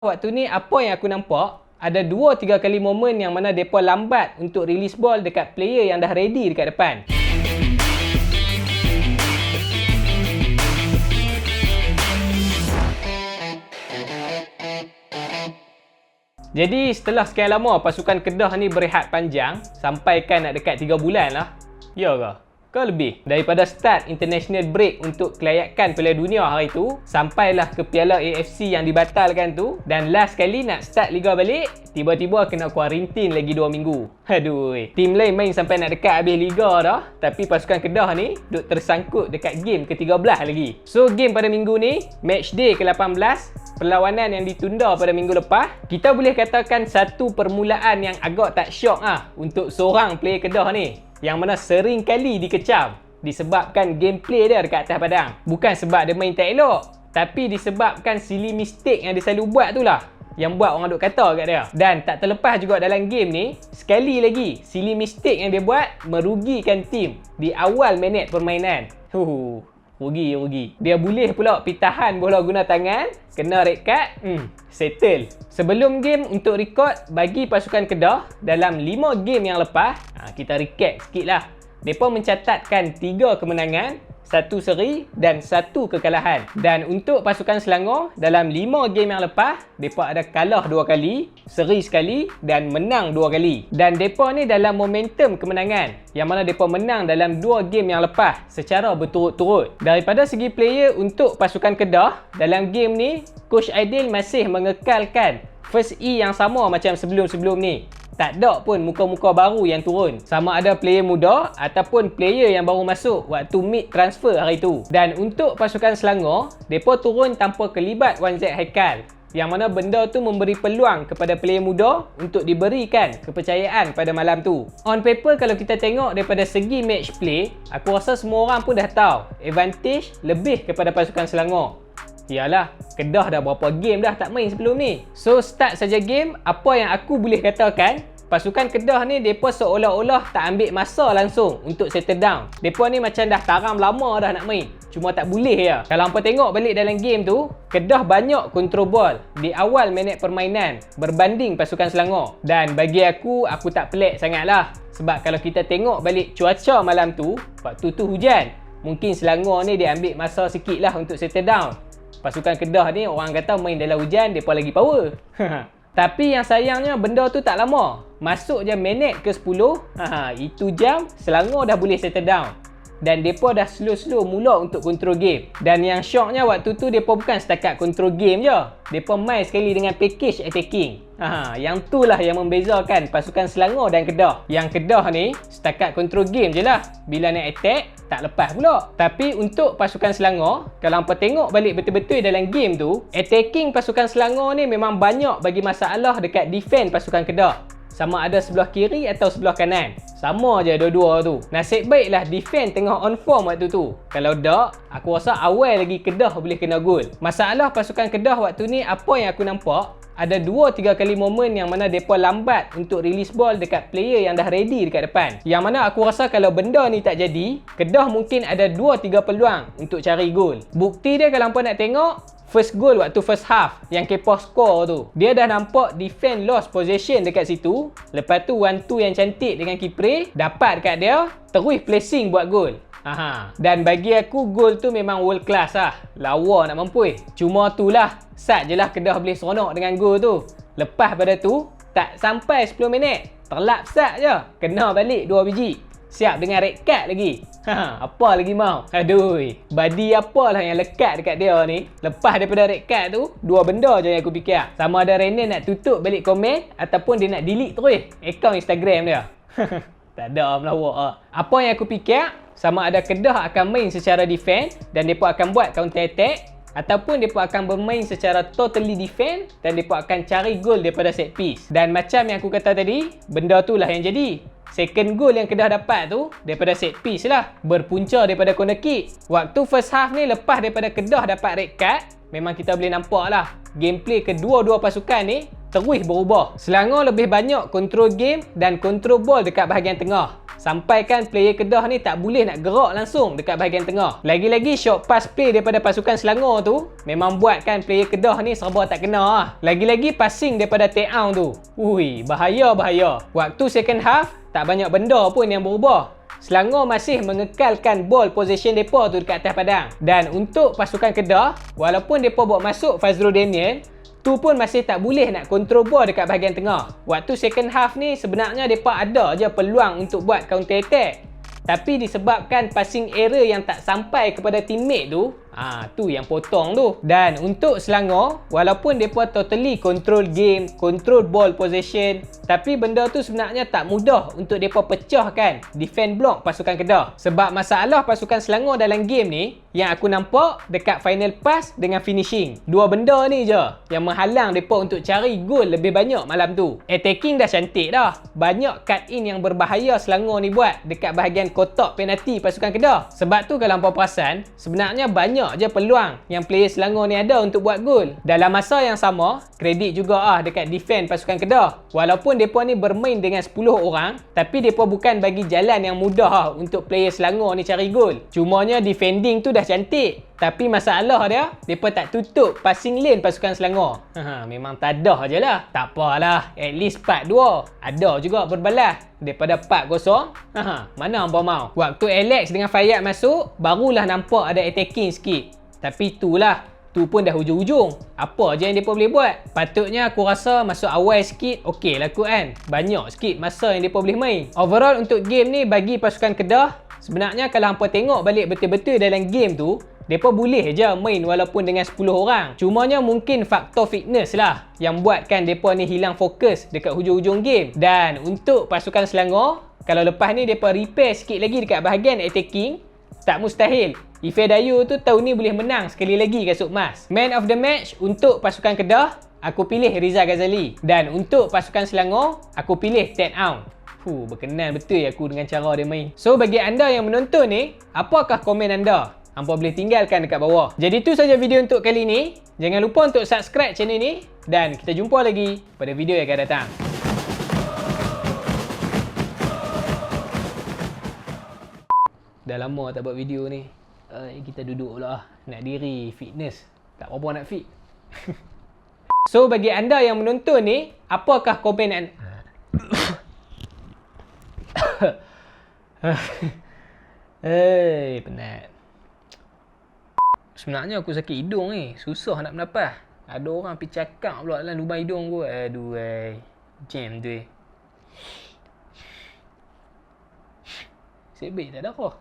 Waktu ni apa yang aku nampak, ada 2-3 kali momen yang mana mereka lambat untuk release ball dekat player yang dah ready dekat depan. Jadi setelah sekian lama pasukan Kedah ni berehat panjang, sampaikan nak dekat 3 bulan lah. Ya ke? Ke lebih? Daripada start international break untuk kelayakan Piala Dunia hari tu, sampailah ke Piala AFC yang dibatalkan tu, dan last kali nak start Liga balik, tiba-tiba kena kuarantin lagi 2 minggu. Aduh, tim lain main sampai nak dekat habis Liga dah, tapi pasukan Kedah ni duk tersangkut dekat game ke-13 lagi. So game pada minggu ni, match day ke-18, perlawanan yang ditunda pada minggu lepas, kita boleh katakan satu permulaan yang agak tak syok untuk seorang player Kedah ni, yang mana sering kali dikecam disebabkan gameplay dia dekat atas padang. Bukan sebab dia main tak elok, tapi disebabkan silly mistake yang dia selalu buat tu lah yang buat orang duk kata kat dia. Dan tak terlepas juga dalam game ni, sekali lagi silly mistake yang dia buat merugikan tim di awal minit permainan. Rugi. Dia boleh pula pitahan bola guna tangan, kena red card, settle. Sebelum game untuk record bagi pasukan Kedah dalam 5 game yang lepas, kita recap sikit lah. Mereka mencatatkan 3 kemenangan, 1 seri dan 1 kekalahan. Dan untuk pasukan Selangor, dalam 5 game yang lepas, mereka ada kalah 2 kali, seri sekali dan menang 2 kali. Dan mereka ni dalam momentum kemenangan, yang mana mereka menang dalam 2 game yang lepas secara berturut-turut. Daripada segi player untuk pasukan Kedah, dalam game ni, Coach Aidil masih mengekalkan first E yang sama macam sebelum-sebelum ni. Tak ada pun muka-muka baru yang turun. Sama ada player muda ataupun player yang baru masuk waktu mid transfer hari tu. Dan untuk pasukan Selangor, mereka turun tanpa kelibat Wan Z Haikal, yang mana benda tu memberi peluang kepada player muda untuk diberikan kepercayaan pada malam tu. On paper, kalau kita tengok daripada segi match play, aku rasa semua orang pun dah tahu advantage lebih kepada pasukan Selangor. Yalah, Kedah dah berapa game dah tak main sebelum ni. So start saja game, apa yang aku boleh katakan, pasukan Kedah ni mereka seolah-olah tak ambil masa langsung untuk settle down. Mereka ni macam dah taram lama dah nak main, cuma tak boleh ya. Kalau hampa tengok balik dalam game tu, Kedah banyak control ball di awal minit permainan berbanding pasukan Selangor. Dan bagi aku tak pelik sangat lah. Sebab kalau kita tengok balik cuaca malam tu, waktu tu hujan, mungkin Selangor ni dia ambil masa sikit lah untuk settle down. Pasukan Kedah ni orang kata main dalam hujan, mereka lagi power. Tapi yang sayangnya benda tu tak lama. Masuk je minit ke-10, itu jam Selangor dah boleh settle down. Dan mereka dah slow-slow mula untuk control game. Dan yang syoknya waktu tu mereka bukan setakat control game je. Mereka main sekali dengan package attacking. Yang tu lah yang membezakan pasukan Selangor dan Kedah. Yang Kedah ni setakat control game je lah. Bila nak attack, tak lepas pula. Tapi untuk pasukan Selangor, kalau hampa tengok balik betul-betul dalam game tu, attacking pasukan Selangor ni memang banyak bagi masalah dekat defend pasukan Kedah. Sama ada sebelah kiri atau sebelah kanan. Sama je dua-dua tu. Nasib baiklah defend tengah on form waktu tu. Kalau tak, aku rasa awal lagi Kedah boleh kena gol. Masalah pasukan Kedah waktu ni, apa yang aku nampak, ada 2-3 kali momen yang mana mereka lambat untuk release ball dekat player yang dah ready dekat depan. Yang mana aku rasa kalau benda ni tak jadi, Kedah mungkin ada 2-3 peluang untuk cari gol. Bukti dia kalau hampa nak tengok, first goal waktu first half yang kepa score tu, dia dah nampak defend lost possession dekat situ. Lepas tu 1-2 yang cantik dengan Kipre dapat dekat dia, terus placing buat gol. Dan bagi aku gol tu memang world class lah. Lawa nak mampu. Cuma tu lah, sat je lah Kedah boleh seronok dengan gol tu. Lepas pada tu, tak sampai 10 minit, terlap sat je, kena balik 2 biji. Siap dengan red card lagi. Apa lagi mau? Aduh, badi apalah yang lekat dekat dia ni. Lepas daripada red card tu, 2 benda je yang aku fikir. Sama ada Renan nak tutup balik komen, ataupun dia nak delete terus akaun Instagram dia. Tak ada melawak lah. Apa yang aku fikir, sama ada Kedah akan main secara defend dan mereka akan buat counter attack, ataupun mereka akan bermain secara totally defend dan mereka akan cari gol daripada set piece. Dan macam yang aku kata tadi, benda tu lah yang jadi. Second goal yang Kedah dapat tu daripada set piece lah, berpunca daripada corner kick. Waktu first half ni, lepas daripada Kedah dapat red card, memang kita boleh nampak lah gameplay kedua-dua pasukan ni terus berubah. Selangor lebih banyak kontrol game dan kontrol ball dekat bahagian tengah. Sampaikan player Kedah ni tak boleh nak gerak langsung dekat bahagian tengah. Lagi-lagi short pass play daripada pasukan Selangor tu memang buatkan player Kedah ni serba tak kena lah. Lagi-lagi passing daripada take-out tu. Ui, bahaya. Waktu second half, tak banyak benda pun yang berubah. Selangor masih mengekalkan ball possession mereka tu dekat atas padang. Dan untuk pasukan Kedah, walaupun mereka bawa masuk Fazrul Daniel, tu pun masih tak boleh nak kontrol ball dekat bahagian tengah. Waktu second half ni sebenarnya mereka ada je peluang untuk buat counter attack. Tapi disebabkan passing error yang tak sampai kepada teammate tu, tu yang potong tu. Dan untuk Selangor, walaupun mereka totally control game, control ball possession, tapi benda tu sebenarnya tak mudah untuk mereka pecahkan defend block pasukan Kedah. Sebab masalah pasukan Selangor dalam game ni, yang aku nampak dekat final pass dengan finishing. Dua benda ni je yang menghalang mereka untuk cari gol lebih banyak malam tu. Attacking dah cantik dah. Banyak cut in yang berbahaya Selangor ni buat dekat bahagian kotak penalti pasukan Kedah. Sebab tu kalau hampa perasan, sebenarnya banyak je peluang yang player Selangor ni ada untuk buat gol. Dalam masa yang sama, kredit juga dekat defend pasukan Kedah. Walaupun mereka ni bermain dengan 10 orang, tapi mereka bukan bagi jalan yang mudah untuk player Selangor ni cari gol. Cumanya defending tu dah cantik, tapi masalah dia, mereka tak tutup passing lane pasukan Selangor. Memang tadah je lah. Tak apalah, at least part 2 ada juga berbalas daripada part kosong. Mana hampa mau? Waktu Alex dengan Fayyad masuk, barulah nampak ada attacking sikit. Tapi itulah, tu pun dah hujung-hujung. Apa je yang mereka boleh buat? Patutnya aku rasa masuk awal sikit okey lah kot kan. Banyak sikit masa yang mereka boleh main. Overall untuk game ni bagi pasukan Kedah, sebenarnya kalau hampa tengok balik betul-betul dalam game tu, mereka boleh je main walaupun dengan 10 orang. Cumanya mungkin faktor fitness lah yang buatkan mereka ni hilang fokus dekat hujung-hujung game. Dan untuk pasukan Selangor, kalau lepas ni mereka repair sikit lagi dekat bahagian attacking, tak mustahil Ife Dayu tu tahun ni boleh menang sekali lagi kasut emas. Man of the match untuk pasukan Kedah, aku pilih Rizal Ghazali. Dan untuk pasukan Selangor, aku pilih Ted Aung. Berkenan betul aku dengan cara dia main. So bagi anda yang menonton ni, apakah komen anda? Hampa boleh tinggalkan dekat bawah. Jadi tu saja video untuk kali ni. Jangan lupa untuk subscribe channel ni. Dan kita jumpa lagi pada video yang akan datang. Dah lama tak buat video ni. Kita duduk lah. Nak diri, fitness. Tak apa-apa nak fit. So bagi anda yang menonton ni, apakah komen anda? Penat. Sebenarnya aku sakit hidung ni. Susah nak bernafas. Ada orang pergi cakap pula dalam lubang hidung aku. Aduh, jam tu. Sebab tak ada kau.